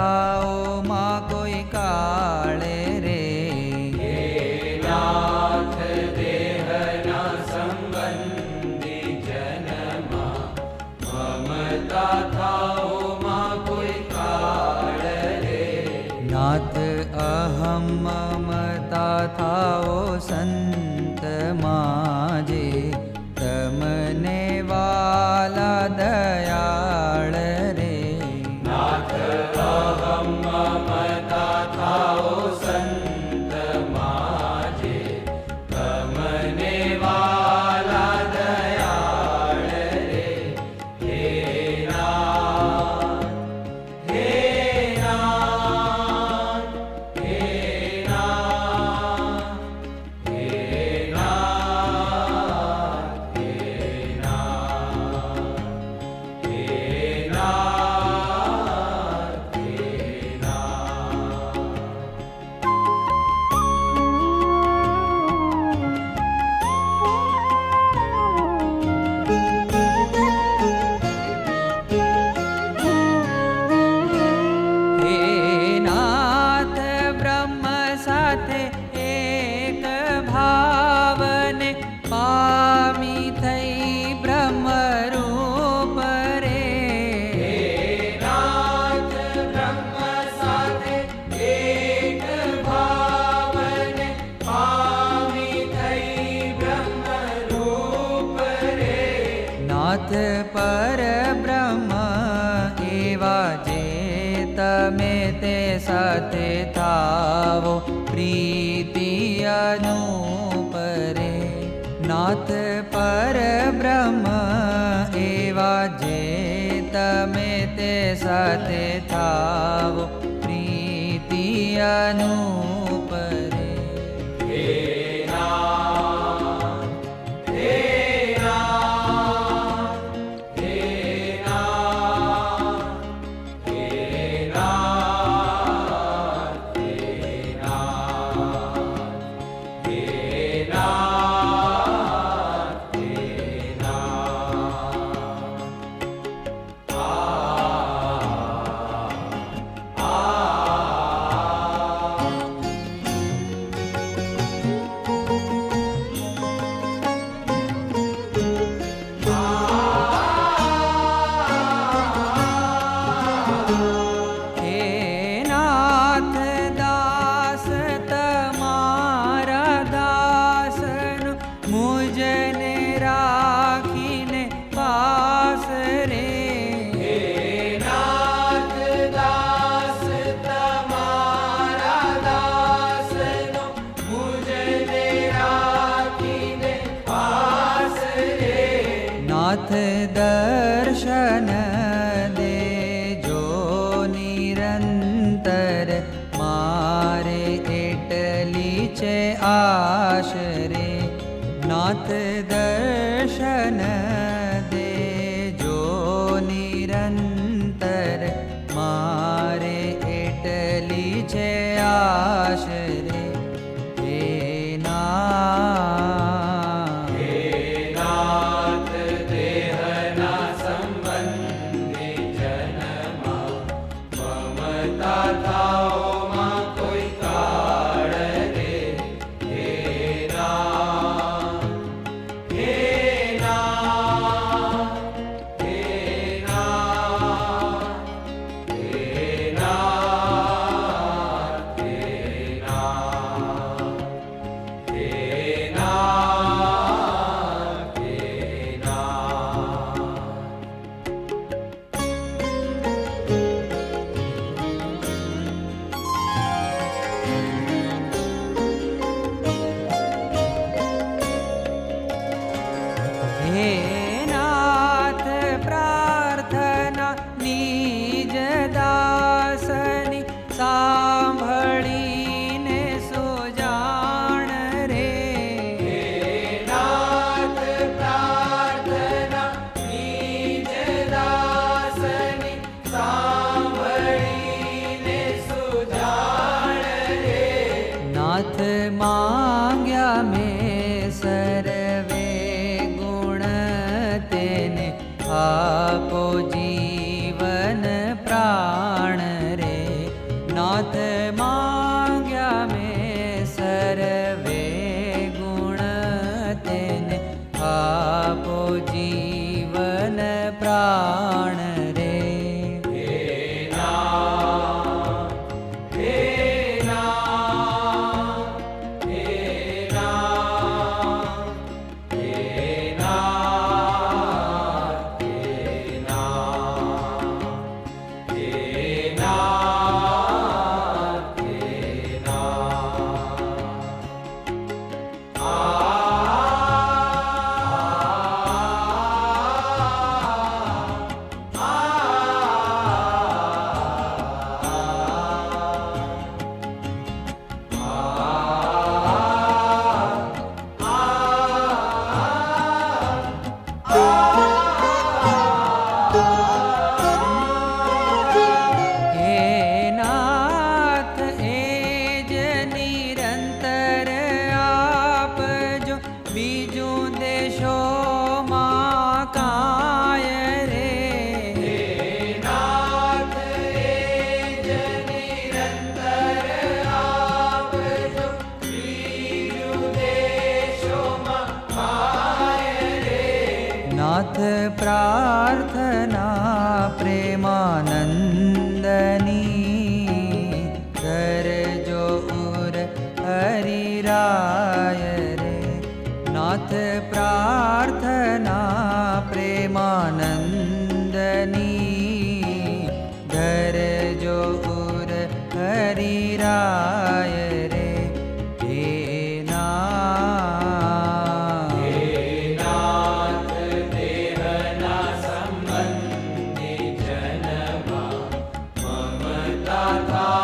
થાઓ માં કોઈ કાળે રે. હે નાથ દેહના સંબંધી જનમાં મમતા થાઓ માં કોઈ કાળ રે. નાથ અહમ મમતા થાઓ સંત માજે તમને વાલા દયાળ રે. નાથ અહમ મમતા થાઓ સંત માજે તમને વાલા દયાળ રે. હે નાથ હે નાથ હે નાથ હે નાથ હે નાથ હે નાથ હે નાથ. હે નાથ બ્રહ્મ સાથે એક ભાવને પામી થઈ બ્રહ્મ રૂપ રે. હે નાથ બ્રહ્મ સાથે એક ભાવને પામી થઈ બ્રહ્મ રૂપ રે. નાથ પર બ્રહ્મ એવા જે તમે તે સાથે થાવો પ્રીતિ અનુપ રે. નાથ પર બ્રહ્મ એવા જે તમે તે સાથે થાવો પ્રીતિ અનુપ રે. હે નાથ હે નાથ હે નાથ હે નાથ હે નાથ હે નાથ હે નાથ. હે નાથ દાસ તમારા દાસનું મુજને રાખીને પાસ રે. હે નાથ દાસ તમારા દાસનો મુજને રાખીને પાસ રે. નાથ દર્શન દેજો નિરંતર મારે એટલી છે આશ રે. નાથ દર્શન દેજો નિરંતર મારે એટલી છે આશ રે. હે નાથ હે નાથ દેહના સંબંધી જનમાં મમતા થાઓ માં કોઈ કાળ રે. હે નાથ હે નાથ હે નાથ હે નાથ હે નાથ હે નાથ હે નાથ. હે નાથ પ્રાર્થના નિજ દાસની સાંભળીને સુજાણ રે. હે નાથ પ્રાર્થના નિજ દાસની સાંભળીને સુજાણ રે. નાથ માંગ્યા મેં સર્વે ગુણ તેને આપો જીવન પ્રાણ રે. नाथ मांग्या में सर्वे गुण तेने आपो जीवन प्राण रे नाथ प्रार्थना प्रेमानंदनी कर जो उर हरि राय रे नाथ प्रार्थना प्रेमानंदनी कर जो उर हरि राय रे था